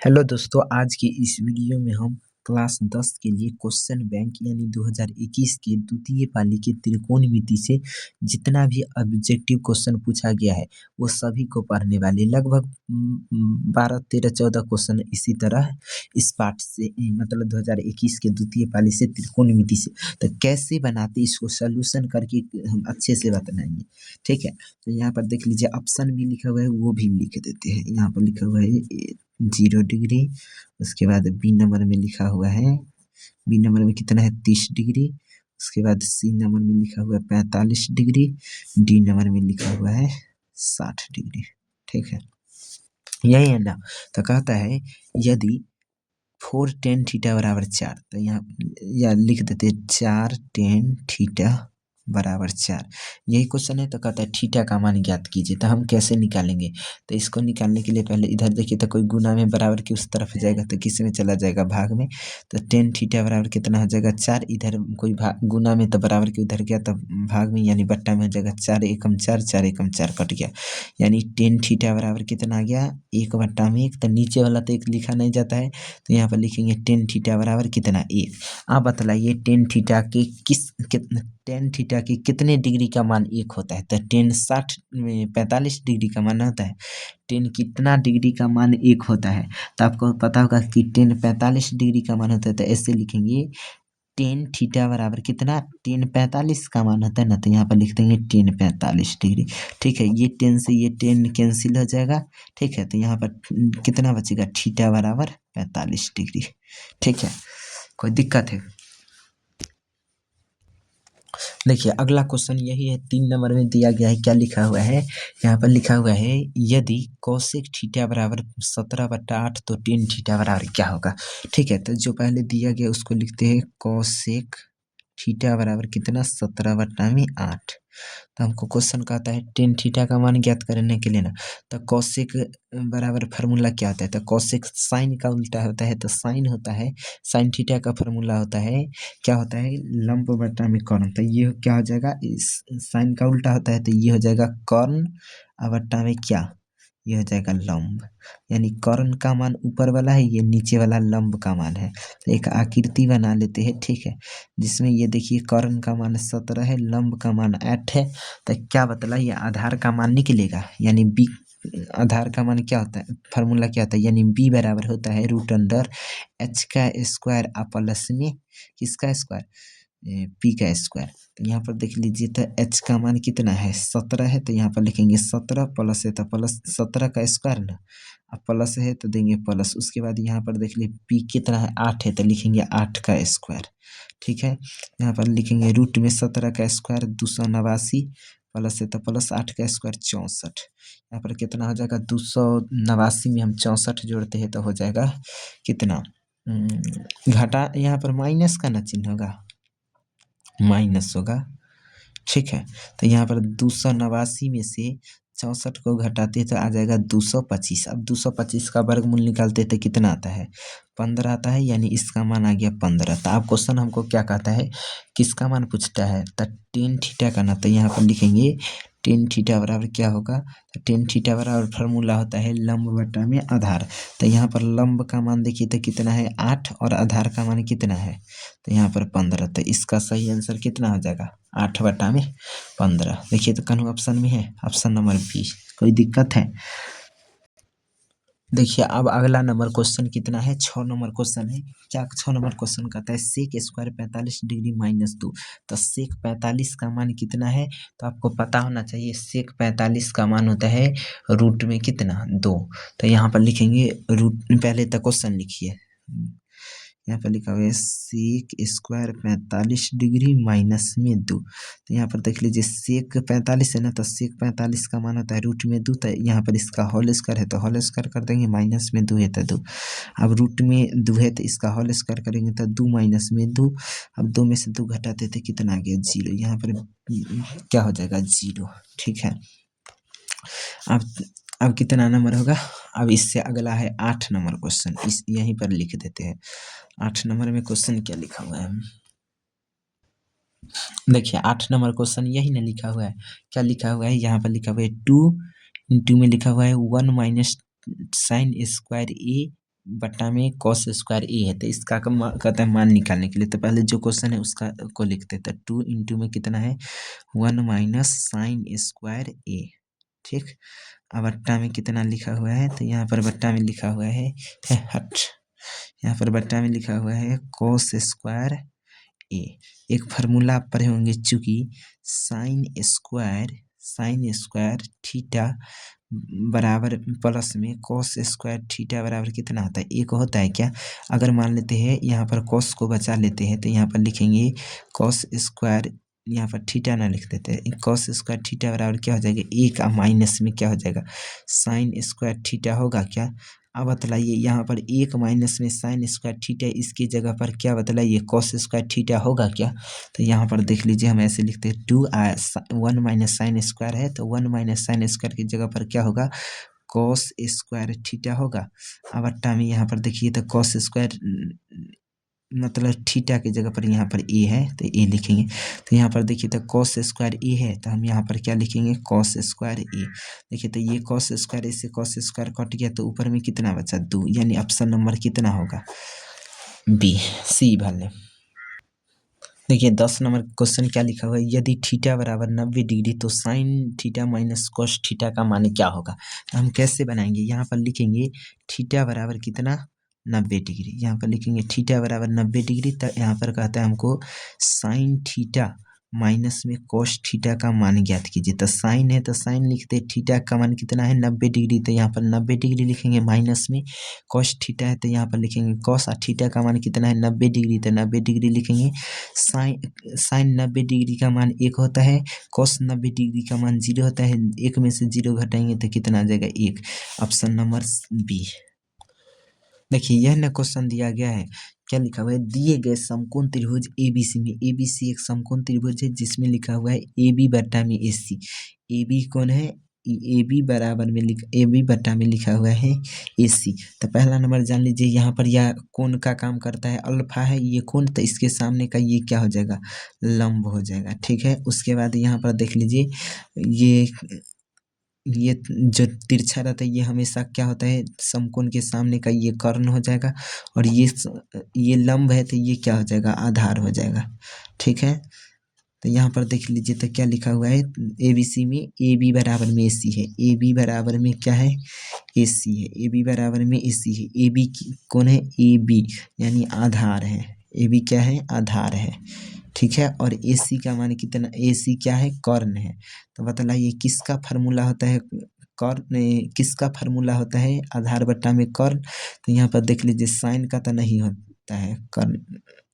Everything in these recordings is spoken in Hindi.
हेलो दोस्तों, आज की इस वीडियो में हम क्लास 10 के लिए क्वेश्चन बैंक यानी 2021 के द्वितीय पाली के त्रिकोणमिति से जितना भी ऑब्जेक्टिव क्वेश्चन पूछा गया है वो सभी को पढ़ने वाले लगभग 12, 13, 14 क्वेश्चन इसी तरह इस पाठ से मतलब 2021 के द्वितीय पाली से त्रिकोणमिति से तो कैसे बनाते इसको सोल्यूशन करके हम अच्छे से बताएंगे। ठीक है, तो यहाँ पर देख लीजिए ऑप्शन भी लिखा हुआ है, वो भी लिख देते हैं। यहाँ पर लिखा हुआ है 0 डिग्री, उसके बाद बी नंबर में लिखा हुआ है, बी नंबर में कितना है 30 डिग्री, उसके बाद सी नंबर में लिखा हुआ है 45 डिग्री, डी नंबर में लिखा हुआ है 60 डिग्री। ठीक है, यही है ना। तो कहता है यदि 4 tan थीटा बराबर 4, तो यहाँ या लिख देते 4 tan थीटा बराबर 4, यही क्वेश्चन है। तो कहता है थीटा का मान ज्ञात कीजिए। तो हम कैसे निकालेंगे? तो इसको निकालने के लिए पहले इधर देखिए, तो कोई गुना में बराबर की उस तरफ जाएगा तो किस में चला जाएगा? भाग में। तो tan थीटा बराबर कितना हो जाएगा? 4। इधर कोई भाग गुना में तो बराबर की उधर गया तो भाग में यानी बट्टा में हो जाएगा 4 एकम 4, 4 एकम 4 कट गया, यानी tan थीटा बराबर कितना आ गया? 1/1। तो नीचे वाला तो 1 लिखा नहीं जाता है, तो यहाँ पर लिखेंगे tan थीटा बराबर कितना? 1। आप बतलाइए tan थीटा के tan थीटा के कितने डिग्री का मान 1 होता है? तो tan 45 डिग्री का मान होता है। tan कितना डिग्री का मान 1 होता है? तो आपको पता होगा कि tan 45 डिग्री का मान होता है। तो ऐसे लिखेंगे tan थीटा बराबर कितना? tan 45 का मान होता है ना, तो यहाँ पर लिख देंगे tan 45 डिग्री। ठीक है, ये tan से ये tan कैंसिल हो जाएगा। ठीक है, तो यहाँ पर कितना बचेगा? थीटा बराबर 45 डिग्री। ठीक है, कोई दिक्कत है? देखिए अगला क्वेश्चन यही है, 3 नंबर में दिया गया है। क्या लिखा हुआ है? यहाँ पर लिखा हुआ है यदि कोसेक थीटा बराबर 17/8 तो tan थीटा बराबर क्या होगा? ठीक है, तो जो पहले दिया गया उसको लिखते हैं कोसेक थीटा बराबर कितना? 17/8। तो हमको क्वेश्चन कहता है tan थीटा का मान ज्ञात करने के लिए ना, तो कोसेक बराबर फार्मूला क्या होता है? तो कोसेक साइन का उल्टा होता है, तो साइन होता है, साइन थीटा का फार्मूला होता है, क्या होता है? लंब बटा में कर्ण। तो ये क्या हो जाएगा? इस साइन का उल्टा होता है, तो ये हो जाएगा कर्ण बटा में क्या? ये हो जाएगा लंब, यानी कर्ण का मान ऊपर वाला है, ये नीचे वाला लंब का मान है। तो एक आकृति बना लेते हैं। ठीक है, जिसमें ये देखिए कर्ण का मान 17 है, लंब का मान 8 है। तो क्या बतला? ये आधार का मान निकलेगा, यानी बी आधार का मान क्या होता है? फार्मूला क्या होता है? यानी बी बराबर होता है √h का स्क्वायर प्लस में किसका स्क्वायर? पी का स्क्वायर। तो यहाँ पर देख लीजिए, तो h का मान कितना है? 17 है, तो यहाँ पर लिखेंगे 17 प्लस है तो प्लस 17 का स्क्वायर ना, अब प्लस है तो देंगे प्लस। उसके बाद यहाँ पर देख लीजिए पी कितना है? 8 है, तो लिखेंगे 8 का स्क्वायर। ठीक है, यहाँ पर लिखेंगे रूट में 17 का स्क्वायर 289 प्लस है तो प्लस 8 का स्क्वायर 64। यहाँ पर कितना हो जाएगा? 289 में हम 64 जोड़ते हैं तो हो जाएगा कितना? घटा, यहाँ पर माइनस का ना चिन्ह होगा, माइनस होगा। ठीक है, तो यहाँ पर 289 में से 64 को घटाते तो आ जाएगा 225। अब 225 का वर्गमूल निकालते तो कितना आता है? 15 आता है, यानी इसका मान आ गया 15। तो आप क्वेश्चन हमको क्या कहता है? किसका मान पूछता है? तो tan थीटा का ना, तो यहाँ पर लिखेंगे tan थीटा बराबर क्या होगा? तो tan थीटा बराबर फार्मूला होता है लंब बटा में आधार। तो यहाँ पर लंब का मान देखिए तो कितना है? 8, और आधार का मान कितना है? तो यहाँ पर 15। तो इसका सही आंसर कितना हो जाएगा? 8/15। देखिए तो कौन ऑप्शन में है? Option number B. कोई दिक्कत है? देखिए अब अगला नंबर क्वेश्चन कितना है? 6 नंबर क्वेश्चन है। क्या 6 नंबर क्वेश्चन कहता है सेक स्क्वायर 45 डिग्री -2। तो सेक 45 का मान कितना है? तो आपको पता होना चाहिए सेक 45 का मान होता है रूट में कितना? 2। तो यहाँ पर लिखेंगे रूट, पहले तो क्वेश्चन लिखिए। यहाँ पर लिखा हुआ है सेक स्क्वायर 45 डिग्री -2। तो यहाँ पर देख लीजिए सेक 45 है ना, तो सेक 45 का मान होता है रूट में 2। तो यहाँ पर इसका होल स्क्वायर है तो होल स्क्वायर कर देंगे, माइनस में 2 है तो 2। अब रूट में 2 है तो इसका होल स्क्वायर करेंगे तो 2 माइनस में 2। अब 2 में से 2 घटाते तो कितना आ गया? 0। यहाँ पर क्या हो जाएगा? 0। ठीक है, अब कितना नंबर होगा? अब इससे अगला है 8 नंबर क्वेश्चन, इस यहीं पर लिख देते हैं। 8 नंबर में क्वेश्चन क्या लिखा हुआ है? देखिए 8 नंबर क्वेश्चन यही ना लिखा हुआ है। क्या लिखा हुआ है? यहाँ पर लिखा हुआ है 2 इंटू में लिखा हुआ है 1 माइनस साइन स्क्वायर ए बट्टा में कॉस स्क्वायर ए है, तो इसका कहता है मान निकालने के लिए। तो पहले जो क्वेश्चन है उसका को लिखते हैं। तो 2 इंटू में कितना है 1 माइनस साइन स्क्वायर ए। ठीक, अब बट्टा में कितना लिखा हुआ है, तो यहाँ पर बट्टा में लिखा हुआ है यहाँ पर बट्टा में लिखा हुआ है कॉस स्क्वायर ए। एक फार्मूला आप पढ़े होंगे, चूंकि साइन स्क्वायर थीटा बराबर प्लस में कॉस स्क्वायर थीटा बराबर कितना होता है, एक होता है क्या। अगर मान लेते हैं यहाँ पर कॉस को बचा लेते हैं, तो यहाँ पर लिखेंगे कॉस स्क्वायर, यहाँ पर थीटा ना लिख देते हैं, कॉस स्क्वायर थीटा बराबर क्या हो जाएगा, एक माइनस में क्या हो जाएगा साइन स्क्वायर थीटा होगा क्या। अब बतलाइए यहाँ पर एक माइनस में साइन स्क्वायर थीटा, इसकी जगह पर क्या बतलाइए कॉस स्क्वायर थीटा होगा क्या। तो यहाँ पर देख लीजिए, हम ऐसे लिखते हैं 1 माइनस साइन स्क्वायर है, तो 1 माइनस साइन स्क्वायर की जगह पर क्या होगा कॉस स्क्वायर थीटा होगा। अब अट्टा में यहाँ पर देखिए, तो कॉस स्क्वायर मतलब थीटा की जगह पर यहाँ पर ए है, तो ए लिखेंगे। तो यहाँ पर देखिए, तो कॉस स्क्वायर ए है, तो हम यहाँ पर क्या लिखेंगे कॉस स्क्वायर ए। देखिए, तो ये कॉस स्क्वायर इससे कॉस स्क्वायर कट गया, तो ऊपर में कितना बचा 2, यानी ऑप्शन नंबर कितना होगा बी, सी भले। देखिए 10 नंबर क्वेश्चन क्या लिखा हुआ है, यदि थीटा बराबर 90 डिग्री तो sine theta minus cos theta का मान क्या होगा। तो हम कैसे बनाएंगे, यहाँ पर लिखेंगे थीटा बराबर कितना 90 डिग्री, यहाँ पर लिखेंगे थीटा बराबर 90 डिग्री। तो यहाँ पर कहता है हमको साइन थीटा माइनस में कॉस थीटा का मान ज्ञात कीजिए। तो साइन है तो साइन लिखते, थीटा का मान कितना है 90 डिग्री, तो यहाँ पर 90 डिग्री लिखेंगे। माइनस में कॉस थीटा है, तो यहाँ पर लिखेंगे कॉस, और थीटा का मान कितना है 90 डिग्री, तो 90 डिग्री लिखेंगे। साइन 90 डिग्री का मान 1 होता है, कॉस 90 डिग्री का मान 0 होता है। 1 में से 0 घटाएंगे तो कितना आ जाएगा 1, ऑप्शन नंबर बी। देखिए यह न क्वेश्चन दिया गया है, क्या लिखा हुआ है, दिए गए समकोण त्रिभुज एबीसी में, एबीसी एक समकोण त्रिभुज है जिसमें लिखा हुआ है एबी बट्टा में एसी। एबी कौन है, एबी बराबर में एबी बट्टा में लिखा हुआ है एसी। तो पहला नंबर जान लीजिए, यहाँ पर यह कोण का काम करता है, अल्फा है ये कोण, तो इसके सामने का ये क्या हो जाएगा लंब हो जाएगा। ठीक है, उसके बाद यहाँ पर देख लीजिए, ये जो तिरछा रहता है ये हमेशा क्या होता है समकोण के सामने का ये कर्ण हो जाएगा, और ये लंब है तो ये क्या हो जाएगा आधार हो जाएगा। ठीक है, तो यहाँ पर देख लीजिए, तो क्या लिखा हुआ है एबीसी में एबी बराबर में एसी है, एबी बराबर में क्या है एसी है, एबी बराबर में एसी है। एबी कौन है एबी, यानी आधार है, एबी क्या है आधार है। ठीक है, और एसी का मान कितना, एसी क्या है कर्ण है। तो बतलाइए किसका फार्मूला होता है कर्ण, किसका फार्मूला होता है आधार बट्टा में कर्ण। तो यहाँ पर देख लीजिए साइन का तो नहीं होता है कर्ण,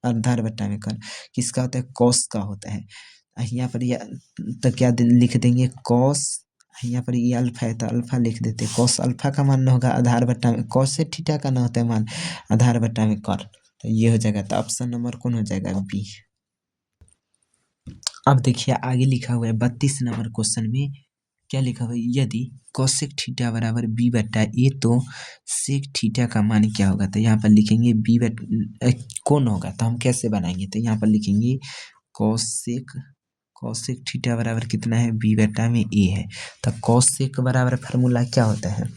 आधार बट्टा में कर्ण किसका होता है कॉस का होता है। यहाँ पर यह तो क्या लिख देंगे कॉस, यहाँ पर ये अल्फा है तो अल्फा लिख देते, कॉस अल्फा का मान न होगा आधार बट्टा में, कॉस से थीटा का न होता है मान आधार बट्टा में कर्ण। तो ये हो जाएगा, तो ऑप्शन नंबर कौन हो जाएगा बी। अब देखिए आगे लिखा हुआ है 32 नंबर क्वेश्चन में क्या लिखा हुआ है, यदि कोसेक थीटा बराबर बी बट्टा ए तो सेक थीटा का मान क्या होगा। तो यहाँ पर लिखेंगे बी बट्टा कौन होगा, तो हम कैसे बनाएंगे, तो यहाँ पर लिखेंगे कोसेक थीटा बराबर कितना है बी बट्टा में ए है। तो कोसेक बराबर फार्मूला क्या होता है,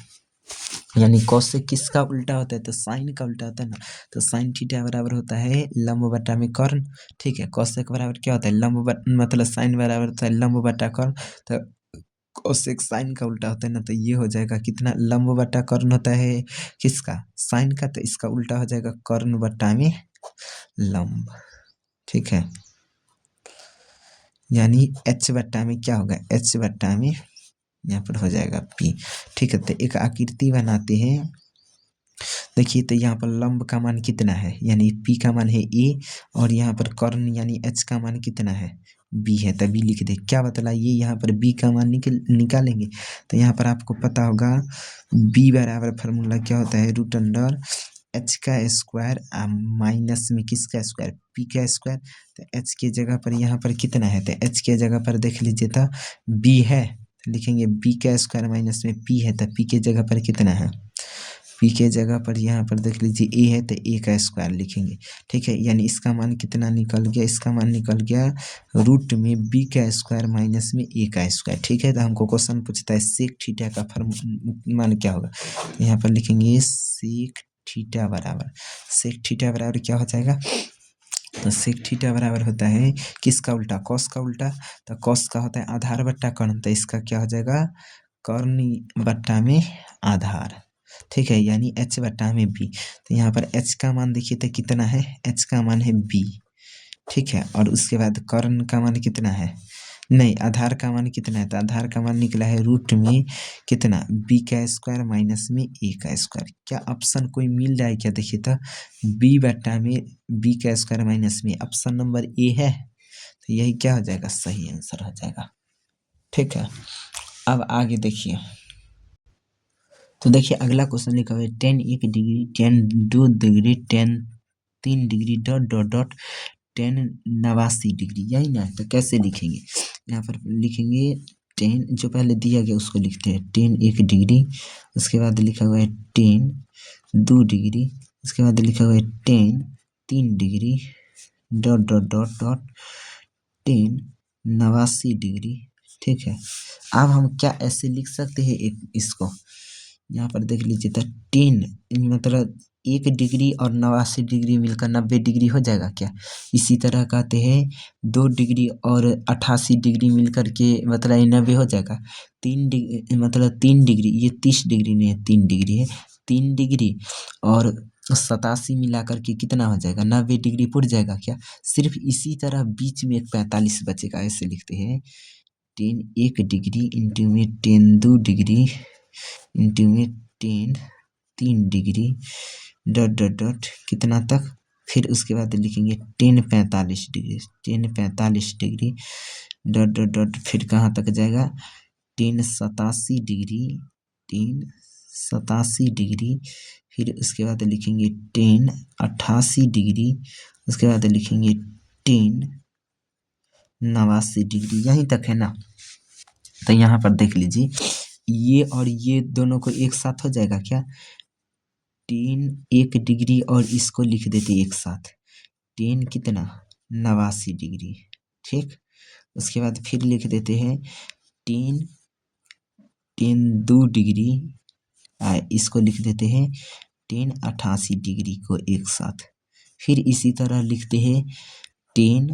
यानी कोसेक किसका उल्टा होता है, तो साइन का उल्टा होता है ना। तो साइन थीटा बराबर होता है लंब बट्टा में कर्ण। ठीक है, कोसेक बराबर क्या होता है लंब मतलब साइन बराबर होता है लंब बट्टा कर्ण। तो कोसेक साइन का उल्टा होता है ना, तो ये हो जाएगा कितना लंब बट्टा कर्ण होता है किसका साइन का, तो इसका उल्टा हो जाएगा कर्ण बट्टा में लंब। ठीक है, यानी एच बट्टा में क्या होगा एच बट्टा में यहाँ पर हो जाएगा पी। ठीक है, तो एक आकृति बनाते हैं। देखिए, तो यहाँ पर लंब का मान कितना है, यानी पी का मान है ए, और यहाँ पर कर्ण यानी एच का मान कितना है बी है, तो बी लिख दे। क्या बतलाइए यहाँ पर बी का मान निकालेंगे। तो यहाँ पर आपको पता होगा बी बराबर फार्मूला क्या होता है रूट अंडर एच का स्क्वायर माइनस में किसका स्क्वायर पी का स्क्वायर। तो एच के जगह पर यहाँ पर कितना है, तो एच के जगह पर देख लीजिए तो बी है, तो लिखेंगे बी का स्क्वायर माइनस में पी है, तो पी के जगह पर कितना है पी के जगह पर यहाँ पर देख लीजिए ए है, तो ए का स्क्वायर लिखेंगे। ठीक है, यानी इसका मान कितना निकल गया, इसका मान निकल गया रूट में बी का स्क्वायर माइनस में ए का स्क्वायर। ठीक है, तो हमको क्वेश्चन पूछता है सेक थीटा का मान क्या होगा, यहाँ पर लिखेंगे सेक थीटा बराबर सेक थीटा बराबर क्या हो जाएगा, तो सेक थीटा बराबर होता है किसका उल्टा, कॉस का उल्टा। तो कॉस का होता है आधार बट्टा कर्ण, तो इसका क्या हो जाएगा कर्ण बट्टा में आधार, ठीक है, यानी h बट्टा में b। तो यहाँ पर h का मान देखिए तो कितना है, h का मान है b, ठीक है। और उसके बाद कर्ण का मान कितना है, नहीं आधार का मान कितना है, तो आधार का मान निकला है रूट में कितना b का स्क्वायर माइनस में a का स्क्वायर। क्या ऑप्शन कोई मिल रहा है क्या, देखिए तो b बट्टा में b का स्क्वायर माइनस में ऑप्शन नंबर a है, तो यही क्या हो जाएगा सही आंसर हो जाएगा, ठीक है। अब आगे देखिए, तो देखिए अगला क्वेश्चन लिखा हुआ है 10 1 degree 10 2 degree 10 3 degree dot dot dot 10 89 degree, यही ना। तो कैसे लिखेंगे, यहाँ पर लिखेंगे 10 जो पहले दिया गया उसको लिखते हैं 10 1 डिग्री, उसके बाद लिखा हुआ है 10 2 डिग्री, उसके बाद लिखा हुआ है 10 3 degree dot dot dot dot 10 89 degree, ठीक है। अब हम क्या ऐसे लिख सकते हैं एक इसको, यहाँ पर देख लीजिए तो 10 मतलब 1 डिग्री और 89 डिग्री मिलकर 90 डिग्री हो जाएगा क्या। इसी तरह कहते हैं 2 डिग्री और 88 डिग्री मिलकर के मतलब 90 हो जाएगा। 3 डिग्री मतलब 3 डिग्री, ये 30 डिग्री नहीं है 3 डिग्री है, 3 डिग्री और 87 मिलाकर के कितना हो जाएगा 90 डिग्री पुर जाएगा क्या। सिर्फ इसी तरह बीच में एक 45 बचेगा, ऐसे लिखते हैं 10 1 डिग्री इंटू में 10 2 डिग्री इंटू में 10 3 डिग्री डॉट डॉट डॉट कितना तक, फिर उसके बाद लिखेंगे 10 45 degree 10 45 degree dot dot dot फिर कहाँ तक जाएगा 10 87 डिग्री 10 87 डिग्री, फिर उसके बाद लिखेंगे 10 88 डिग्री, उसके बाद लिखेंगे 10 89 डिग्री, यहीं तक है ना। तो यहाँ पर देख लीजिए ये और ये दोनों को एक साथ हो जाएगा क्या, 10 1 डिग्री और इसको लिख देते एक साथ 10 कितना 89 डिग्री, ठीक। उसके बाद फिर लिख देते हैं 10 2 डिग्री, इसको लिख देते हैं 10 88 डिग्री को एक साथ। फिर इसी तरह लिखते हैं 10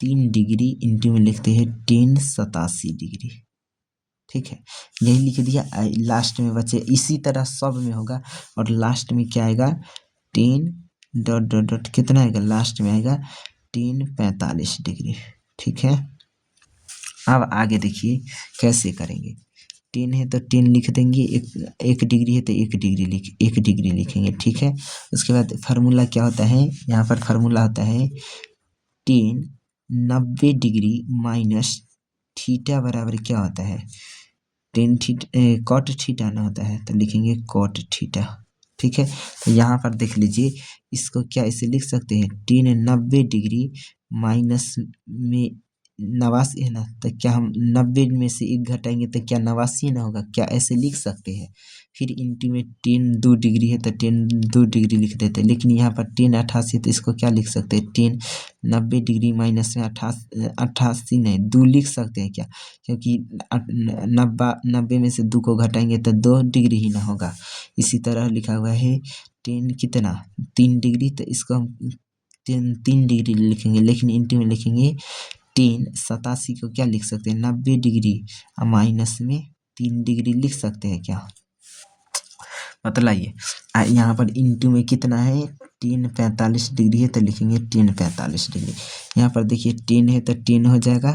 3 डिग्री इंटू में लिखते हैं 10 87 डिग्री, ठीक है। यही लिख दिया, लास्ट में बचे इसी तरह सब में होगा और लास्ट में क्या आएगा 10 डॉट डॉट डॉट कितना आएगा, लास्ट में आएगा 10 45 डिग्री, ठीक है। अब आगे देखिए कैसे करेंगे, 10 है तो 10 लिख देंगे, एक डिग्री है तो 1 डिग्री लिखेंगे, ठीक है। उसके बाद फार्मूला क्या होता है, यहाँ पर फार्मूला होता है 10 90 डिग्री माइनस थीटा बराबर क्या होता है 10 थीटा कॉट थीटा ना होता है, तो लिखेंगे कॉट थीटा, ठीक है। तो यहाँ पर देख लीजिए इसको क्या ऐसे लिख सकते हैं 10 90 डिग्री माइनस में 89 है ना, तो क्या हम 90 में से 1 घटाएंगे तो क्या 89 ना होगा, क्या ऐसे लिख सकते हैं। फिर इंटू में 10 2 डिग्री है तो 10 2 डिग्री लिख देते हैं, लेकिन यहाँ पर 10 88 तो इसको क्या लिख सकते हैं 10 90 डिग्री माइनस में 88 नहीं 2 लिख सकते हैं क्या, क्योंकि 90 में से 2 को घटाएंगे तो 2 डिग्री ही ना होगा। इसी तरह लिखा हुआ है 10 कितना 3 डिग्री, तो इसको हम 3 डिग्री लिखेंगे, लेकिन इंटू में लिखेंगे 10 87 को क्या लिख सकते हैं 90 डिग्री माइनस में 3 डिग्री लिख सकते हैं क्या, बतलाइए। यहाँ पर इंटू में कितना है 10 45 डिग्री है तो लिखेंगे 10 45 डिग्री। यहाँ पर देखिए 10 है तो 10 हो जाएगा,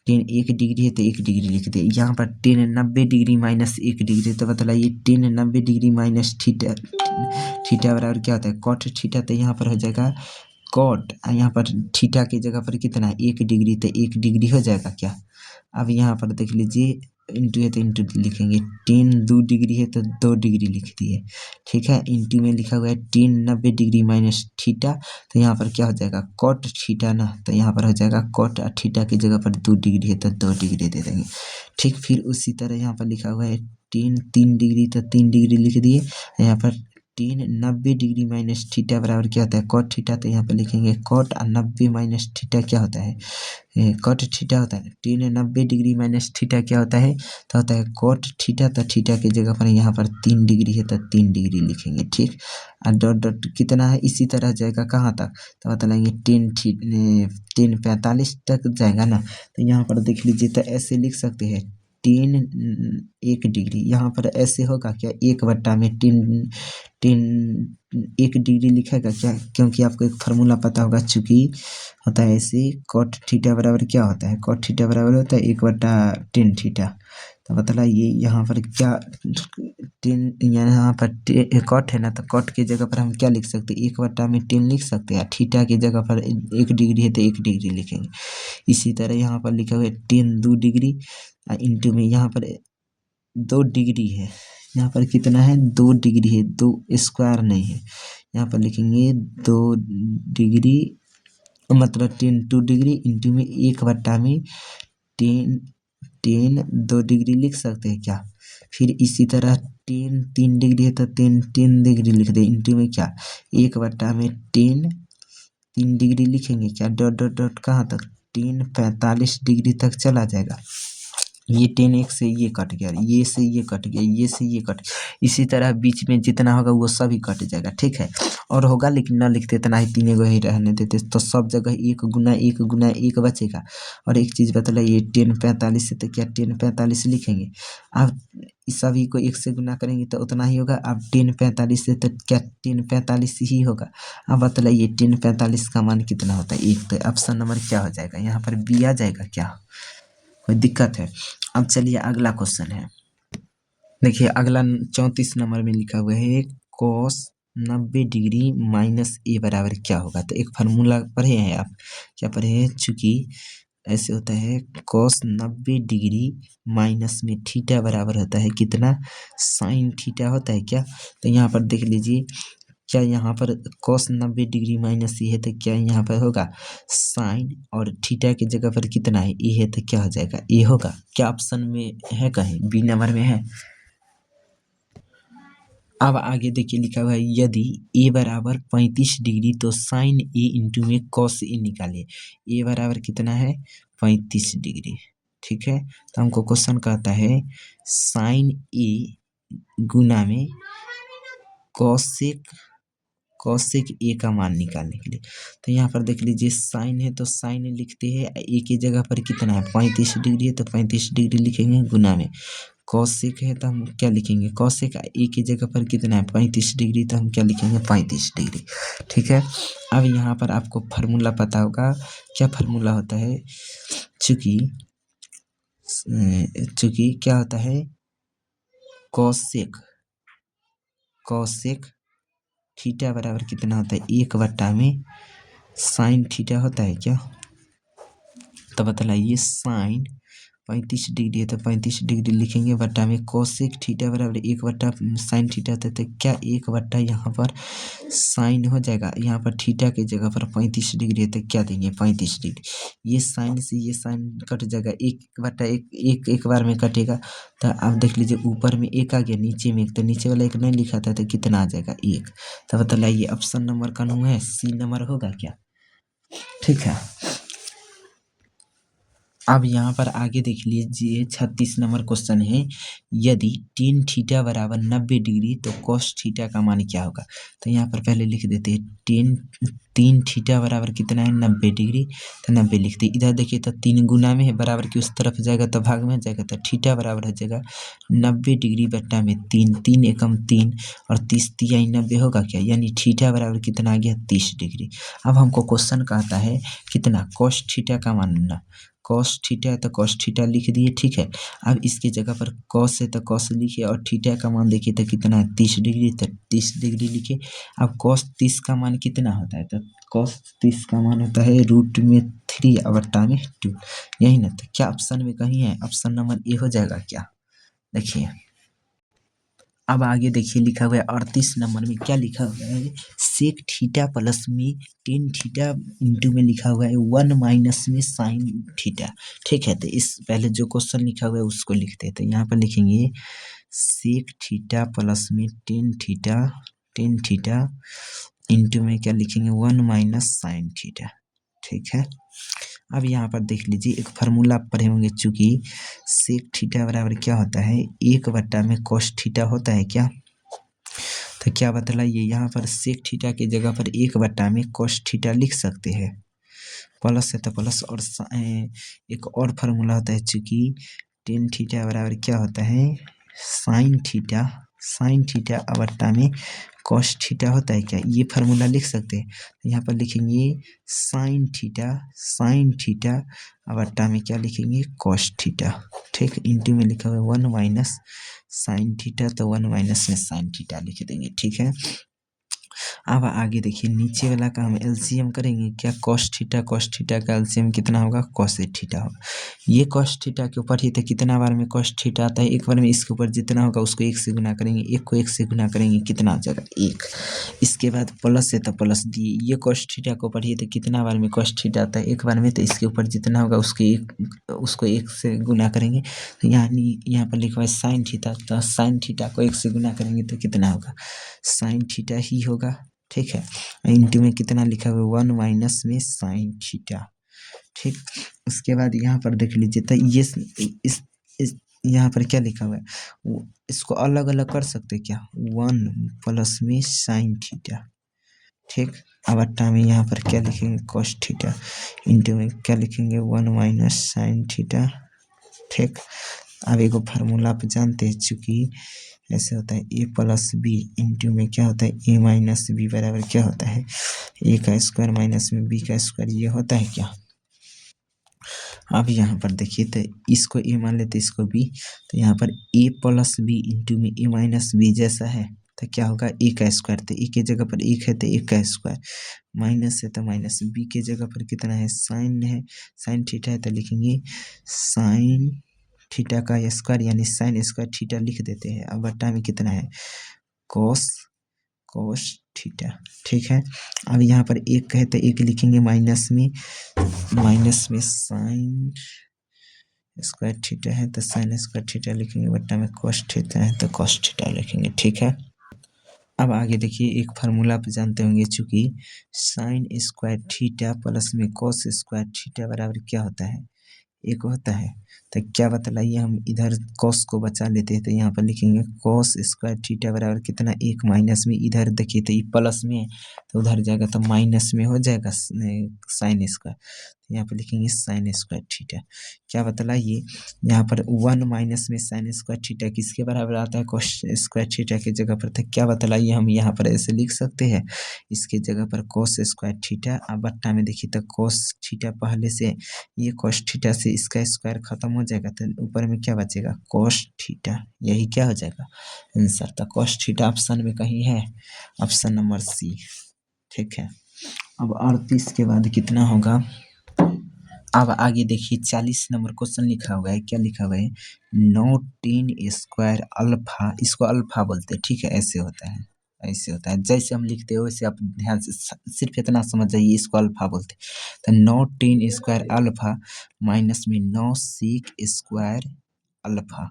10 1 डिग्री है तो 1 डिग्री लिख दे। यहाँ पर 10 90 डिग्री माइनस 1 डिग्री, तो बतलाइए 10 90 डिग्री माइनस थीटा बराबर क्या होता है कॉट थीटा, तो यहाँ पर हो जाएगा कॉट, यहाँ पर थीटा की जगह पर कितना है 1 डिग्री, तो 1 डिग्री हो जाएगा क्या। अब यहाँ पर देख लीजिए इंटू है तो इंटू लिखेंगे 10 2 डिग्री है तो 2 डिग्री लिख दिए, ठीक है। इंटू में लिखा हुआ है 10 90 डिग्री माइनस थीटा, तो यहाँ पर क्या हो जाएगा कॉट थीटा ना, तो यहाँ पर हो जाएगा कॉट थीटा की जगह पर 2 डिग्री है तो 2 डिग्री दे देंगे, ठीक। फिर उसी तरह यहाँ पर लिखा हुआ है 10 3 डिग्री तो 3 डिग्री लिख दिए, यहाँ पर टेन 90 डिग्री माइनस थीटा बराबर क्या होता है कॉट थीटा। तो यहाँ पर लिखेंगे कॉट और 90 माइनस थीटा क्या होता है कॉट थीटा होता है। टेन 90 डिग्री माइनस थीटा क्या होता है तो होता है कॉट थीटा। तो थीटा की जगह पर यहाँ पर 3 डिग्री है तो 3 डिग्री लिखेंगे ठीक। और डॉट डॉट कितना है इसी तरह जाएगा कहाँ तक तो बताएंगे 10:45 तक जाएगा ना। तो यहाँ पर देख लीजिए तो ऐसे लिख सकते हैं 1 डिग्री। यहाँ पर ऐसे होगा क्या 1/10 1 डिग्री लिखेगा क्या क्योंकि आपको एक फार्मूला पता होगा चूंकि होता है ऐसे कॉट थीटा बराबर क्या होता है कॉट थीटा बराबर होता है 1/10 थीटा। तो बताइए यहाँ पर क्या 10 यहाँ पर कॉट है ना तो कॉट की जगह पर हम क्या लिख सकते हैं 1/10 लिख सकते हैं। थीटा की जगह पर 1 डिग्री है तो 1 डिग्री लिखेंगे। इसी तरह यहाँ पर लिखा हुआ है 2 डिग्री इंटू में यहाँ पर 2 डिग्री है। यहाँ पर कितना है 2 डिग्री है 2 स्क्वायर नहीं है। यहाँ पर लिखेंगे 2 डिग्री मतलब 2 डिग्री इंटू में 1/10 2 डिग्री लिख सकते हैं क्या। फिर इसी तरह 3 डिग्री है तो 10 डिग्री लिख दे इंटू में क्या 1/10 3 डिग्री लिखेंगे क्या डॉट डॉट डॉट कहाँ तक 45 डिग्री तक चला जाएगा। ये 10 एक से ये कट गया ये से ये कट गया ये से ये कट गया। इसी तरह बीच में जितना होगा वो सभी कट जाएगा ठीक है। और होगा लेकिन ना लिखते इतना ही 3 गो ही रहने देते तो सब जगह 1 गुना 1 बचेगा। और एक चीज़ बतलाइए 10:45 से तो क्या 10:45 लिखेंगे। अब इस सभी को 1 से गुना करेंगे तो उतना ही होगा। अब 10:45 से तो क्या 10:45 ही होगा। अब बतलाइए 10:45 का मान कितना होता है 1। तो ऑप्शन नंबर क्या हो जाएगा यहाँ पर बी आ जाएगा क्या कोई दिक्कत है। अब चलिए अगला क्वेश्चन है देखिए अगला 34 नंबर में लिखा हुआ है cos 90 डिग्री माइनस ए बराबर क्या होगा। तो एक फार्मूला पढ़े हैं आप क्या पढ़े हैं चूंकि ऐसे होता है cos 90 डिग्री माइनस में थीटा बराबर होता है कितना साइन थीटा होता है क्या। तो यहाँ पर देख लीजिए क्या यहाँ पर cos 90 डिग्री माइनस ए है तो क्या यहाँ पर होगा साइन और थीटा की जगह पर कितना है ए है तो क्या हो जाएगा ए होगा क्या ऑप्शन में है कहीं बी नंबर में है। अब आगे देखिए लिखा हुआ है यदि ए बराबर 35 डिग्री तो साइन ए इंटू में कॉस ए निकाले। ए बराबर कितना है 35 डिग्री ठीक है। तो हमको क्वेश्चन कहता है साइन ए गुना में कॉसेक ए का मान निकालने के लिए। तो यहाँ पर देख लीजिए साइन है तो साइन लिखते हैं ए की जगह पर कितना है 35 डिग्री है तो 35 डिग्री लिखेंगे गुना में कॉसेक है तो हम क्या लिखेंगे कॉसेक ए की जगह पर कितना है 35 डिग्री तो हम क्या लिखेंगे 35 डिग्री ठीक है। अब यहाँ पर आपको फार्मूला पता होगा क्या फार्मूला होता है चूंकि क्या होता है कॉसेक थीटा बराबर कितना होता है 1/में साइन थीटा होता है क्या। तो बताइए साइन 35 डिग्री है तो 35 डिग्री लिखेंगे बट्टा में कोसेक थीटा बराबर 1/साइन थीटा होता है तो क्या 1/ यहाँ पर साइन हो जाएगा। यहाँ पर थीटा की जगह पर 35 डिग्री है तो क्या देंगे 35 डिग्री। ये साइन से ये साइन कट जाएगा 1/1 एक बार में कटेगा। तो आप देख लीजिए ऊपर में 1 आ गया नीचे में 1 तो नीचे वाला 1 नहीं लिखा था तो कितना आ जाएगा 1। तो बताइए ऑप्शन नंबर का है सी नंबर होगा क्या ठीक है। अब यहाँ पर आगे देख लीजिए 36 नंबर क्वेश्चन है यदि टेन थीटा बराबर 90 डिग्री तो कॉस थीटा का मान क्या होगा। तो यहाँ पर पहले लिख देते हैं तीन थीटा बराबर कितना है 90 डिग्री तो 90 लिखते इधर देखिए तो 3 गुना में है बराबर की उस तरफ जाएगा तो भाग में जाएगा तो थीटा बराबर हो जाएगा 90 डिग्री बट्टा में 3 एकम 3 और 30 तिहाई 90 होगा क्या यानी थीटा बराबर कितना आ गया 30 डिग्री। अब हमको क्वेश्चन कहता है कितना कॉस थीटा का मान कॉस थीटा है तो कॉस थीटा लिख दिए ठीक है। अब इसकी जगह पर कॉस है तो कॉस लिखे और थीटा का मान देखिए तो कितना है 30 डिग्री तो 30 डिग्री लिखे। अब कॉस 30 का मान कितना होता है तो कॉस 30 का मान होता है √3/2 यही ना। तो क्या ऑप्शन में कहीं है ऑप्शन नंबर ए हो जाएगा क्या देखिए। अब आगे देखिए लिखा हुआ है 38 नंबर में क्या लिखा हुआ है सेक थीटा प्लस में टेन थीटा इंटू में लिखा हुआ है 1 माइनस में साइन थीटा ठीक है। तो इस पहले जो क्वेश्चन लिखा हुआ है उसको लिखते हैं तो यहाँ पर लिखेंगे सेक थीटा प्लस में tan theta tan theta into में क्या लिखेंगे 1 माइनस साइन थीटा। ठीक है, अब यहाँ पर देख लीजिए एक फार्मूला आप पढ़े होंगे, चूंकि सेक थीटा बराबर क्या होता है 1 में कोस थीटा होता है क्या। तो क्या बतलाइए, यहाँ पर सेक थीटा की जगह पर 1 में कोस थीटा लिख सकते हैं, प्लस है तो प्लस। और एक और फार्मूला होता है, चूंकि टेन थीटा बराबर क्या होता है साइन थीटा, साइन थीटा बट्टा में कॉस थीटा होता है क्या, ये फार्मूला लिख सकते हैं। तो यहाँ पर लिखेंगे साइन थीटा, साइन थीटा बट्टा में क्या लिखेंगे कॉस थीटा। ठीक, इंटू में लिखा हुआ है 1 माइनस साइन थीटा, तो 1 माइनस में साइन थीटा लिख देंगे। ठीक है, अब आगे देखिए नीचे वाला का हम एलसीएम करेंगे क्या, कॉस थीटा का एलसीएम कितना होगा कोसेक थीटा होगा। ये कॉस थीटा के ऊपर ही तो कितना बार में कॉस थीटा आता है, एक बार में इसके ऊपर जितना होगा उसको 1 से गुना करेंगे, 1 को 1 से गुना करेंगे कितना हो जाएगा 1। इसके बाद प्लस है तो प्लस दिए, ये कॉस थीटा के ऊपर ही तो कितना बार में कॉस थीटा आता है एक बार में, तो इसके ऊपर जितना होगा उसको 1 से गुना करेंगे। तो यहाँ पर लिखा हुआ है साइन थीटा, तो साइन थीटा को 1 से गुना करेंगे तो कितना होगा साइन थीटा ही होगा। ठीक है, इंटू में कितना लिखा हुआ है 1 माइनस में साइन थीटा। ठीक, उसके बाद यहाँ पर देख लीजिए, तो ये इस यहाँ पर क्या लिखा हुआ है, इसको अलग अलग कर सकते हैं क्या, 1 प्लस में साइन थीटा। ठीक, अब अट्टा में यहाँ पर क्या लिखेंगे कॉस थीटा, इंटू में क्या लिखेंगे 1 माइनस साइन थीटा। ठीक, अब एक फार्मूला आप जानते हैं, चूंकि ऐसे होता है ए प्लस बी इंटू में क्या होता है ए माइनस बी बराबर क्या होता है ए का स्क्वायर माइनस में बी का स्क्वायर, ये होता है क्या। अब यहाँ पर देखिए, तो इसको ए मान लेते इसको बी, तो यहाँ पर ए प्लस बी इंटू में ए माइनस बी जैसा है, तो क्या होगा ए का स्क्वायर, तो ए की जगह पर 1 है तो 1 का स्क्वायर, माइनस है तो माइनस, बी की जगह पर कितना है साइन थीटा है तो लिखेंगे साइन थीटा का स्क्वायर यानी साइन स्क्वायर थीटा लिख देते हैं। अब बट्टा में कितना है कोस थीटा। ठीक है, अब यहाँ पर 1 है तो 1 लिखेंगे माइनस में साइन स्क्वायर थीटा है तो साइन स्क्वायर थीटा लिखेंगे, बट्टा में कोस थीटा है तो कोस थीटा लिखेंगे। ठीक है, अब आगे देखिए एक फार्मूला आप जानते होंगे, चूंकि साइन स्क्वायर थीटा प्लस में कोस स्क्वायर थीटा बराबर क्या होता है 1 होता है। तो क्या बतलाइए, हम इधर कॉस को बचा लेते हैं, तो यहाँ पर लिखेंगे कॉस स्क्वायर थीटा बराबर कितना 1 माइनस में, इधर देखिए तो ये प्लस में है तो उधर जाएगा तो माइनस में हो जाएगा साइन स्क्वायर, यहाँ पर लिखेंगे साइन स्क्वायर थीटा। क्या बतलाइए, यहाँ पर 1 माइनस में साइन स्क्वायर थीटा किसके बराबर आता है कोस स्क्वायर थीटा की जगह पर, तो क्या बतलाइए हम यहाँ पर ऐसे लिख सकते हैं, इसके जगह पर कोस स्क्वायर थीटा, अब बट्टा में देखिए तो कोस थीटा पहले से, ये कोस थीटा से इसका स्क्वायर खत्म हो जाएगा तो ऊपर में क्या बचेगा कोस थीटा, यही क्या हो जाएगा आंसर। तो कोस थीटा ऑप्शन में कहीं है, ऑप्शन नंबर सी। ठीक है, अब 38 के बाद कितना होगा, अब आगे देखिए 40 नंबर क्वेश्चन लिखा हुआ है, क्या लिखा हुआ है 9 10 स्क्वायर अल्फा, इसको अल्फा बोलते हैं। ठीक है, ऐसे होता है, ऐसे होता है, जैसे हम लिखते हो वैसे आप ध्यान से सिर्फ इतना समझ जाइए, इसको अल्फा बोलते हैं। तो 9 10 स्क्वायर अल्फा माइनस में 9 सीक स्क्वायर अल्फा।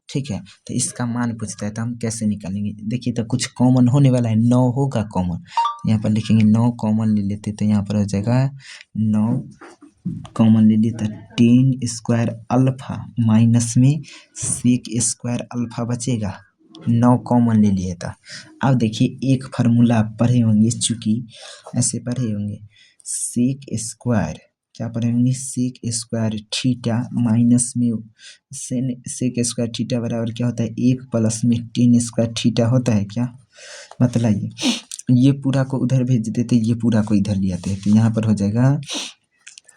ठीक है, तो इसका मान पूछता है तो हम कैसे निकालेंगे, देखिए तो कुछ कॉमन होने वाला है, 9 होगा कॉमन, यहाँ पर लिखेंगे 9 कॉमन ले लेते, तो यहाँ पर हो जाएगा 9 कॉमन ले लिया, 10 स्क्वायर अल्फा माइनस में सेक स्क्वायर अल्फा बचेगा, 9 कॉमन ले लिया था। अब देखिए एक फार्मूला आप पढ़े होंगे, चूंकि ऐसे पढ़े होंगे सेक स्क्वायर, क्या पढ़े होंगे सेक स्क्वायर थीटा माइनस में सेक स्क्वायर थीटा बराबर क्या होता है 1 प्लस में 10 स्क्वायर थीटा होता है क्या, मतलब ये पूरा को उधर भेज देते, ये पूरा को इधर ले आते हैं, तो यहाँ पर हो जाएगा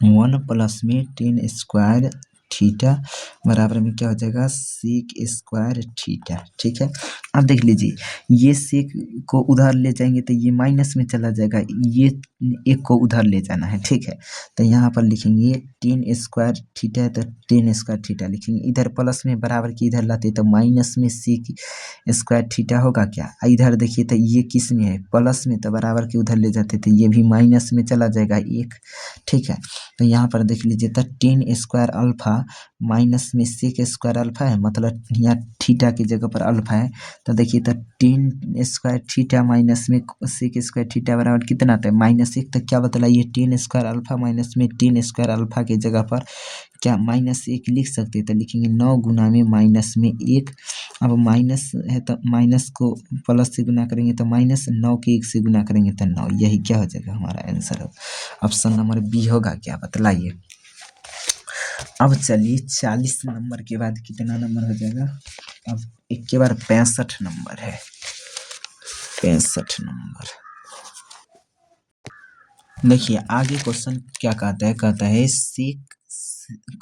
1 प्लस में 10 स्क्वायर थीटा बराबर में क्या हो जाएगा सेक स्क्वायर थीटा। ठीक है, अब देख लीजिए ये सेक को उधर ले जाएंगे तो ये माइनस में चला जाएगा, ये 1 को उधर ले जाना है। ठीक है, तो यहाँ पर लिखेंगे 10 स्क्वायर थीटा है तो 10 स्क्वायर थीटा लिखेंगे, इधर प्लस में बराबर की इधर लाते तो माइनस में सेक स्क्वायर थीटा होगा क्या, इधर देखिए तो ये किस में है प्लस में, तो बराबर के उधर ले जाते तो ये भी माइनस में चला जाएगा 1। ठीक है, तो यहाँ पर देख लीजिए तो 10 स्क्वायर अल्फा माइनस में सेक स्क्वायर अल्फा है, मतलब यहाँ थीटा की जगह पर अल्फा है तो देखिए तो टेन स्क्वायर थीटा माइनस में सेक स्क्वायर थीटा बराबर कितना आता है -1। तो क्या बतलाइए, टेन स्क्वायर अल्फा माइनस में टेन स्क्वायर अल्फा की जगह पर क्या -1 लिख सकते हैं। तो लिखेंगे 9 गुना में -1। अब माइनस है तो माइनस को प्लस से गुना करेंगे तो -9 के 1 से गुना करेंगे तो 9। यही क्या हो जाएगा हमारा आंसर हो। ऑप्शन नंबर बी होगा क्या, बतलाइए। अब चलिए 40 नंबर के बाद कितना नंबर हो जाएगा। अब एक के बार 65 नंबर है। 65 नंबर देखिए आगे क्वेश्चन क्या कहता है सेक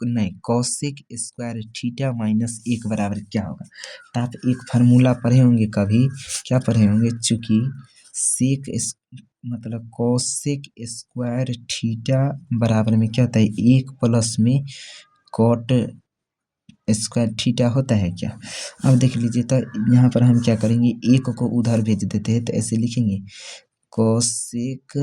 नहीं कॉसेक स्क्वायर थीटा -1 बराबर क्या होगा। तो आप एक फार्मूला पढ़े होंगे कभी, क्या पढ़े होंगे, चूंकि सेक मतलब कॉसेक स्क्वायर थीटा बराबर में क्या होता है 1 प्लस में कॉट स्क्वायर थीटा होता है क्या। अब देख लीजिए तो यहाँ पर हम क्या करेंगे, 1 को उधर भेज देते हैं तो ऐसे लिखेंगे कॉसेक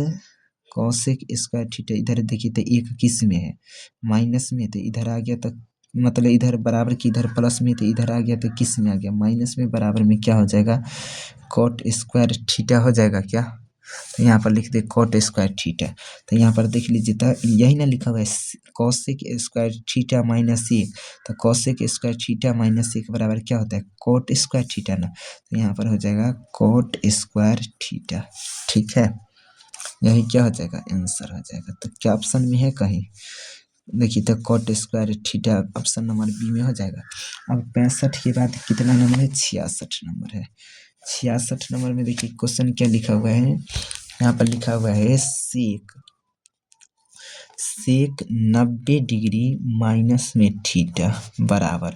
स्क्वायर थीटा। इधर देखिए तो 1 किस में है, माइनस में, तो इधर आ गया तो मतलब इधर बराबर की इधर प्लस में, तो इधर आ गया तो किस में आ गया, माइनस में। बराबर में क्या हो जाएगा, कॉट स्क्वायर थीटा हो जाएगा क्या। तो यहाँ पर लिख दे कॉट स्क्वायर थीटा। तो यहाँ पर देख लीजिए तो यही ना लिखा हुआ है कॉसेक स्क्वायर थीटा -1। तो कॉसेक स्क्वायर थीटा -1 बराबर क्या होता है, कॉट स्क्वायर थीटा ना। तो यहाँ पर हो जाएगा कॉट स्क्वायर थीटा। ठीक है, यही क्या हो जाएगा, आंसर हो जाएगा। तो क्या ऑप्शन में है कहीं, देखिए तो cot square theta option number B में हो जाएगा। अब 65 के बाद कितना नंबर है, 66 नंबर है। 66 नंबर में देखिए क्वेश्चन क्या लिखा हुआ है, यहाँ पर लिखा हुआ है सेक 90 डिग्री माइनस में थीटा बराबर,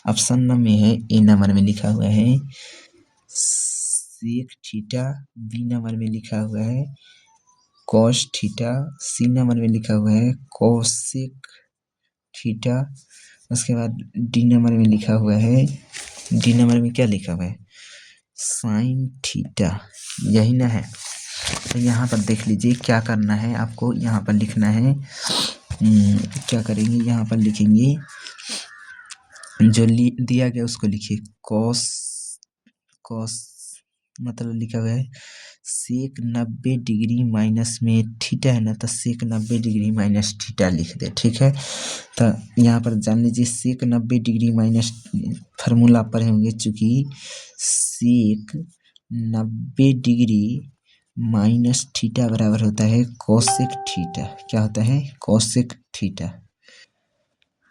ऑप्शन में है ए नंबर में लिखा हुआ है सेक थीटा, बी नंबर में लिखा हुआ है कॉस थीटा, सी नंबर में लिखा हुआ है कोसेक थीटा, उसके बाद डी नंबर में लिखा हुआ है, डी नंबर में क्या लिखा हुआ है साइन थीटा। यही ना है। तो यहाँ पर देख लीजिए क्या करना है आपको, यहाँ पर लिखना है क्या करेंगे, यहाँ पर लिखेंगे जो दिया गया उसको लिखिए कॉस मतलब लिखा हुआ है सेक 90 डिग्री माइनस में थीटा है ना, तो सेक 90 डिग्री माइनस थीटा लिख दे। ठीक है, तो यहाँ पर जान लीजिए सेक 90 डिग्री माइनस फार्मूला पढ़े होंगे, चूँकि सेक 90 डिग्री माइनस थीटा बराबर होता है कोसेक थीटा। क्या होता है, कोसेक थीटा।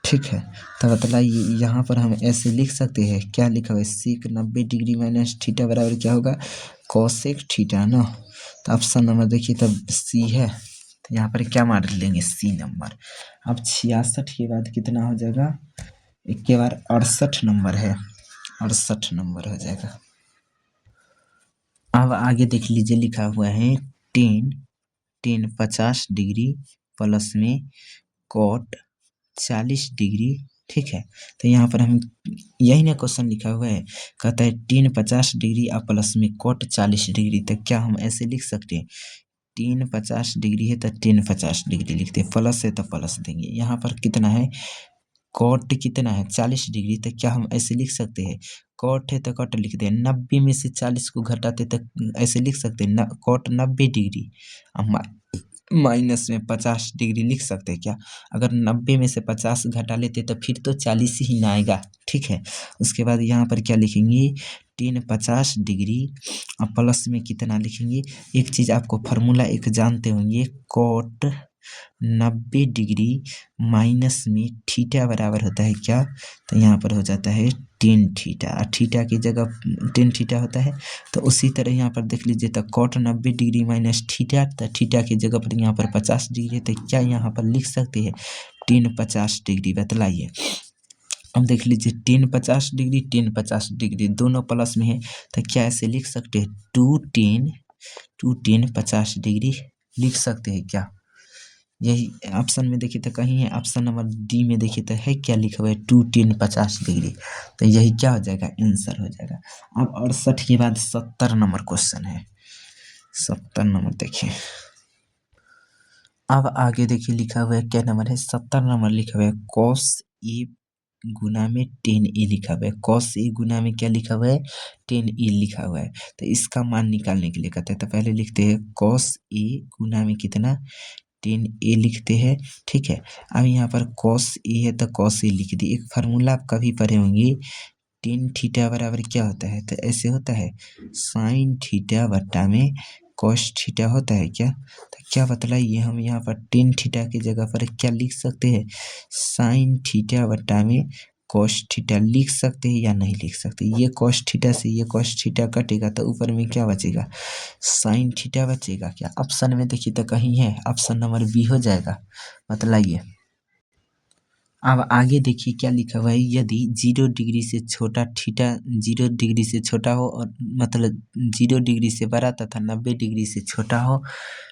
ठीक है, तो बतलाइए यहाँ पर हम ऐसे लिख सकते हैं, क्या लिखा हुआ है सेक 90 डिग्री माइनस थीटा बराबर क्या होगा, कोसेक थीटा ना। तो ऑप्शन नंबर देखिए तब सी है, तो यहाँ पर क्या मार लेंगे, सी नंबर। अब 66 के बाद कितना हो जाएगा, एक के बार 68 नंबर है, 68 नंबर हो जाएगा। अब आगे देख लीजिए लिखा हुआ है टेन 50 डिग्री प्लस में कॉट 40 डिग्री। ठीक है, तो यहाँ पर हम यही ना क्वेश्चन लिखा हुआ है, कहता है टेन 50 डिग्री और प्लस में कॉट 40 डिग्री। तो क्या हम ऐसे लिख सकते हैं, टेन 50 डिग्री है तो टेन 50 डिग्री लिखते हैं, प्लस है तो प्लस देंगे। यहाँ पर कितना है, कॉट कितना है 40 डिग्री। तो क्या हम ऐसे लिख सकते हैं, कॉट है तो कॉट लिखते हैं, 90 में से 40 को घटाते तो ऐसे लिख सकते हैं कॉट 90 डिग्री माइनस में 50 डिग्री लिख सकते हैं क्या। अगर 90 में से 50 घटा लेते तो फिर तो 40 ही ना आएगा। ठीक है, उसके बाद यहाँ पर क्या लिखेंगे, टेन 50 डिग्री और प्लस में कितना लिखेंगे। एक चीज़ आपको फार्मूला एक जानते होंगे, कॉट 90 डिग्री माइनस में थीटा बराबर होता है क्या, तो यहाँ पर हो जाता है टेन थीटा, और थीटा की जगह टेन थीटा होता है। तो उसी तरह यहाँ पर देख लीजिए तो कॉट 90 डिग्री माइनस थीटा, तो थीटा की जगह पर यहाँ पर 50 डिग्री है, तो क्या यहाँ पर लिख सकते हैं टेन 50 डिग्री, बतलाइए। अब देख लीजिए टेन 50 डिग्री दोनों प्लस में है, तो क्या ऐसे लिख सकते हैं टू टेन 50 डिग्री लिख सकते हैं क्या। यही ऑप्शन में देखिए तो कहीं है, ऑप्शन नंबर डी में देखिए तो है क्या लिखा हुआ है 2 टेन 50 डिग्री। तो यही क्या हो जाएगा, आंसर हो जाएगा। अब 68 के बाद 70 नंबर क्वेश्चन है, 70 नंबर देखिए। अब आगे देखिए लिखा हुआ है क्या नंबर है, 70 नंबर लिखा हुआ है कॉस ए गुना में टेन ए लिखा हुआ है, कॉस ए गुना में क्या लिखा हुआ है, टेन ए लिखा हुआ है। तो इसका मान निकालने के लिए कहते हैं, तो पहले लिखते हैं कॉस ए गुना में कितना, टेन ए लिखते हैं। ठीक है, अब यहाँ पर कॉस ए है तो कॉस ए लिख दिए। एक फार्मूला आप कभी पढ़े होंगे, टेन थीटा बराबर क्या होता है, तो ऐसे होता है साइन थीटा बट्टा में कॉस थीटा होता है क्या। तो क्या बतलाइए, हम यहाँ पर टेन थीटा की जगह पर क्या लिख सकते हैं, साइन थीटा बट्टा में कॉस थीटा लिख सकते हैं या नहीं लिख सकते। ये कॉस थीटा से ये कॉस थीटा कटेगा तो ऊपर में क्या बचेगा, साइन थीटा बचेगा। क्या ऑप्शन में देखिए तो कहीं है, ऑप्शन नंबर बी हो जाएगा, बतलाइए। अब आगे देखिए क्या लिखा हुआ है, यदि 0 डिग्री से छोटा थीटा 0 डिग्री से छोटा हो और मतलब 0 डिग्री से बड़ा तथा 90 डिग्री से छोटा हो।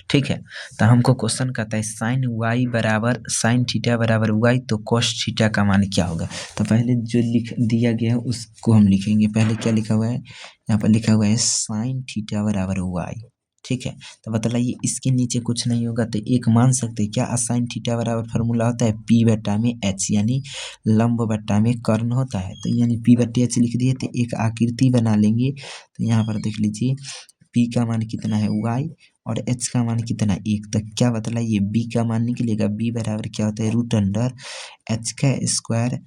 ठीक है, तो हमको क्वेश्चन कहता है साइन वाई बराबर साइन थीटा बराबर वाई, तो कॉस थीटा का मान क्या होगा। तो पहले जो लिख दिया गया है उसको हम लिखेंगे। पहले क्या लिखा हुआ है, यहाँ पर लिखा हुआ है साइन थीटा बराबर वाई। ठीक है, तो बतलाइए इसके नीचे कुछ नहीं होगा तो एक मान सकते हैं क्या, साइन थीटा बराबर फार्मूला होता है पी बट्टा में एच, यानी लंब बट्टा में कर्ण होता है। तो यानी पी बट्टे एच लिख दिए, तो एक आकृति बना लेंगे। तो यहाँ पर देख लीजिए पी का मान कितना है वाई और एच का मान कितना एक। तो क्या बतलाइए बी का मान निकलेगा, बी बराबर क्या होता है रूट अंडर एच का स्क्वायर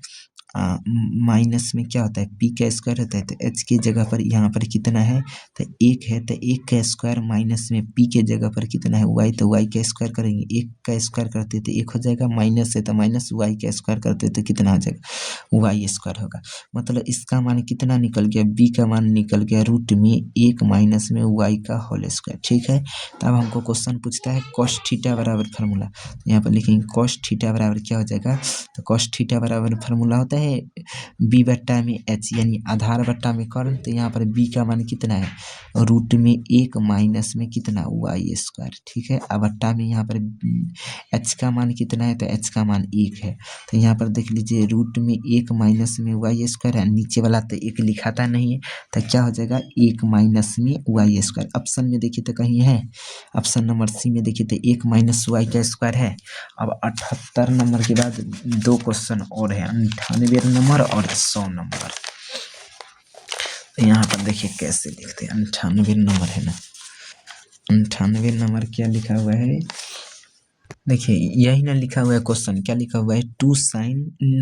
माइनस में क्या होता है पी का स्क्वायर होता है। तो एच की जगह पर यहाँ पर कितना है, तो एक है, तो एक का स्क्वायर माइनस में पी के जगह पर कितना है वाई, तो वाई का स्क्वायर करेंगे, एक का स्क्वायर करते तो एक हो जाएगा, माइनस है तो माइनस, वाई का स्क्वायर करते तो कितना हो जाएगा, वाई स्क्वायर होगा। मतलब इसका मान कितना निकल गया, बी का मान निकल गया रूट में एक माइनस में वाई का होल स्क्वायर। ठीक है, तो अब हमको क्वेश्चन पूछता है कॉस थीटा बराबर फार्मूला। यहाँ पर लिखेंगे कॉस थीटा बराबर क्या हो जाएगा, तो कॉस थीटा बराबर फार्मूला होता है बी बट्टा में एच, यानी आधार बट्टा में कर्ण। तो यहाँ पर बी का मान कितना है रूट में एक माइनस में कितना वाई स्क्वायर। ठीक है, अब बट्टा में यहाँ पर एच का मान कितना है, तो एच का मान एक है। तो यहाँ पर देख लीजिए रूट में एक माइनस में वाई स्क्वायर है, नीचे वाला तो एक लिखाता नहीं है, तो क्या हो जाएगा एक माइनस में वाई स्क्वायर। ऑप्शन में देखिए तो कहीं है, ऑप्शन नंबर सी में देखिए तो एक माइनस वाई का स्क्वायर है। अब 78 नंबर के बाद दो क्वेश्चन और है, 98 नंबर और 100 नंबर। यहाँ पर देखिए कैसे लिखते हैं, 98 नंबर है ना, 98 नंबर क्या लिखा हुआ है, देखिए यही ना लिखा हुआ है क्वेश्चन, क्या लिखा हुआ है टू साइन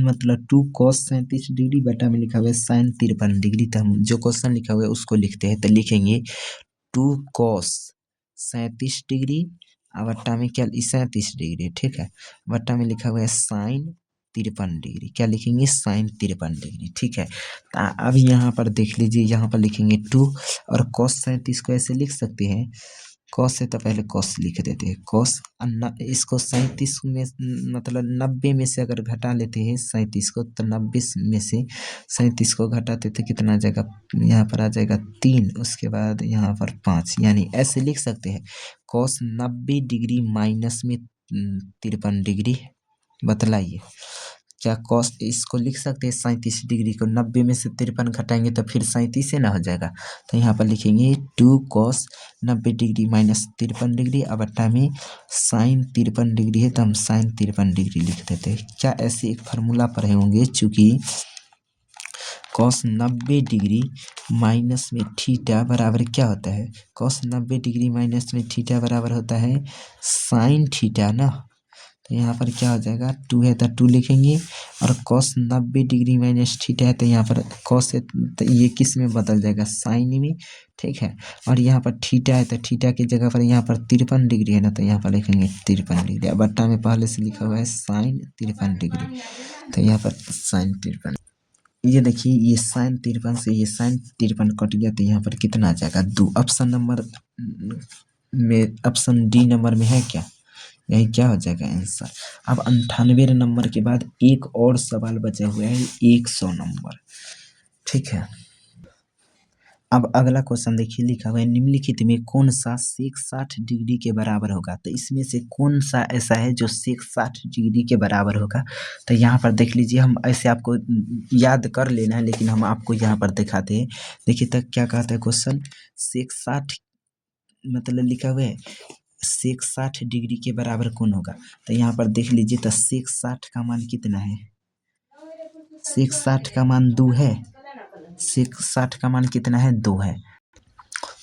मतलब टू कॉस 37 डिग्री बटा में लिखा हुआ है साइन 53 डिग्री। तो हम जो क्वेश्चन लिखा हुआ है उसको लिखते हैं, तो लिखेंगे टू कॉस 37 डिग्री बट्टा में क्या 37 डिग्री। ठीक है, बट्टा में लिखा हुआ है साइन 53 डिग्री, क्या लिखेंगे साइन 53 डिग्री। ठीक है, अब यहाँ पर देख लीजिए, यहाँ पर लिखेंगे टू और कॉस 37 को ऐसे लिख सकते हैं, कॉस है तो पहले कॉस लिख देते हैं, कॉस इसको 37 में मतलब 90 में से अगर घटा लेते हैं 37 को, तो 90 में से 37 को घटाते तो कितना आ जाएगा, यहाँ पर आ जाएगा 3, उसके बाद यहाँ पर 5, यानी ऐसे लिख सकते हैं कॉस 90 डिग्री माइनस में 53 डिग्री। बतलाइए क्या कॉस इसको लिख सकते हैं 37 डिग्री को 90 में से 53 घटाएंगे तो फिर 37 से ना हो जाएगा। तो यहाँ पर लिखेंगे two cos 90 degree minus 53 degree अब बट्टा में साइन 53 डिग्री है तो हम साइन 53 डिग्री लिख देते हैं। क्या ऐसे एक फार्मूला पढ़े होंगे, चूँकि कॉस 90 डिग्री माइनस में थीटा बराबर क्या होता है, कॉस 90 डिग्री माइनस में थीटा बराबर होता है साइन थीटा ना। तो यहाँ पर क्या हो जाएगा टू है तो टू लिखेंगे और कॉस 90 डिग्री माइनस थीटा है तो यहाँ पर कॉस है तो ये किस में बदल जाएगा साइन में। ठीक है, और यहाँ पर थीटा है तो थीटा की जगह पर यहाँ पर 53 डिग्री है ना, तो यहाँ पर लिखेंगे 53 डिग्री। अब बट्टा में पहले से लिखा हुआ है साइन 53 डिग्री, तो यहाँ पर साइन 53। ये देखिए ये साइन 53 से ये साइन 53 कट गया तो यहाँ पर कितना आ जाएगा 2। ऑप्शन नंबर में ऑप्शन डी नंबर में है क्या, यही क्या हो जाएगा आंसर। अब 98 नंबर के बाद एक और सवाल बचा हुआ है 100 नंबर। ठीक है, अब अगला क्वेश्चन देखिए लिखा हुआ है निम्नलिखित में कौन सा सेक 60 डिग्री के बराबर होगा। तो इसमें से कौन सा ऐसा है जो सेक 60 डिग्री के बराबर होगा। तो यहाँ पर देख लीजिए, हम ऐसे आपको याद कर लेना है लेकिन हम आपको यहाँ पर दिखाते हैं। देखिए तक क्या कहता है क्वेश्चन, सेक 60 मतलब लिखा हुआ है सेक 60 डिग्री के बराबर कौन होगा। तो यहाँ पर देख लीजिए तो सेक 60 का मान कितना है, सेक 60 का मान 2 है। सेक 60 का मान कितना है? 2 है।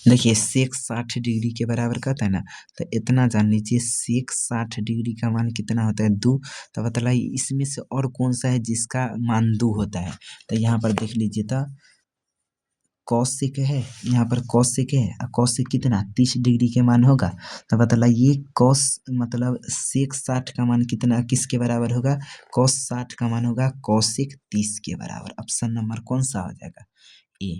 देखिए सेक 60 डिग्री के बराबर कहता है ना, तो इतना जान लीजिए सेक 60 डिग्री का मान कितना होता है? 2। तो बतलाइए इसमें से और कौन सा है जिसका मान 2 होता है? तो यहाँ पर देख लीजिए तो कौशिक है, यहाँ पर कौशिक है और कौशिक कितना 30 डिग्री के मान होगा। तो बतलाइए कौश मतलब सेक 60 का मान कितना किसके बराबर होगा? कौश 60 का मान होगा कौशिक 30 के बराबर। ऑप्शन नंबर कौन सा हो जाएगा? ए।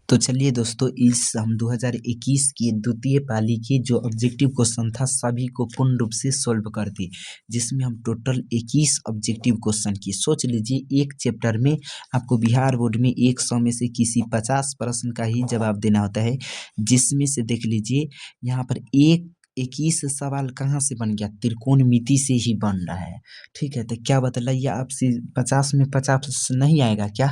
तो चलिए दोस्तों इस हम 2021 की द्वितीय पाली की जो ऑब्जेक्टिव क्वेश्चन था सभी को पूर्ण रूप से सोल्व कर दिए, जिसमें हम टोटल 21 ऑब्जेक्टिव क्वेश्चन की। सोच लीजिए एक चैप्टर में आपको बिहार बोर्ड में 100 में से किसी 50 प्रश्न का ही जवाब देना होता है, जिसमें से देख लीजिए यहाँ पर 21 सवाल कहाँ से बन गया? त्रिकोणमिति से ही बन रहा है। ठीक है, तो क्या बतलाइए आपसे 50 में 50 नहीं आएगा क्या?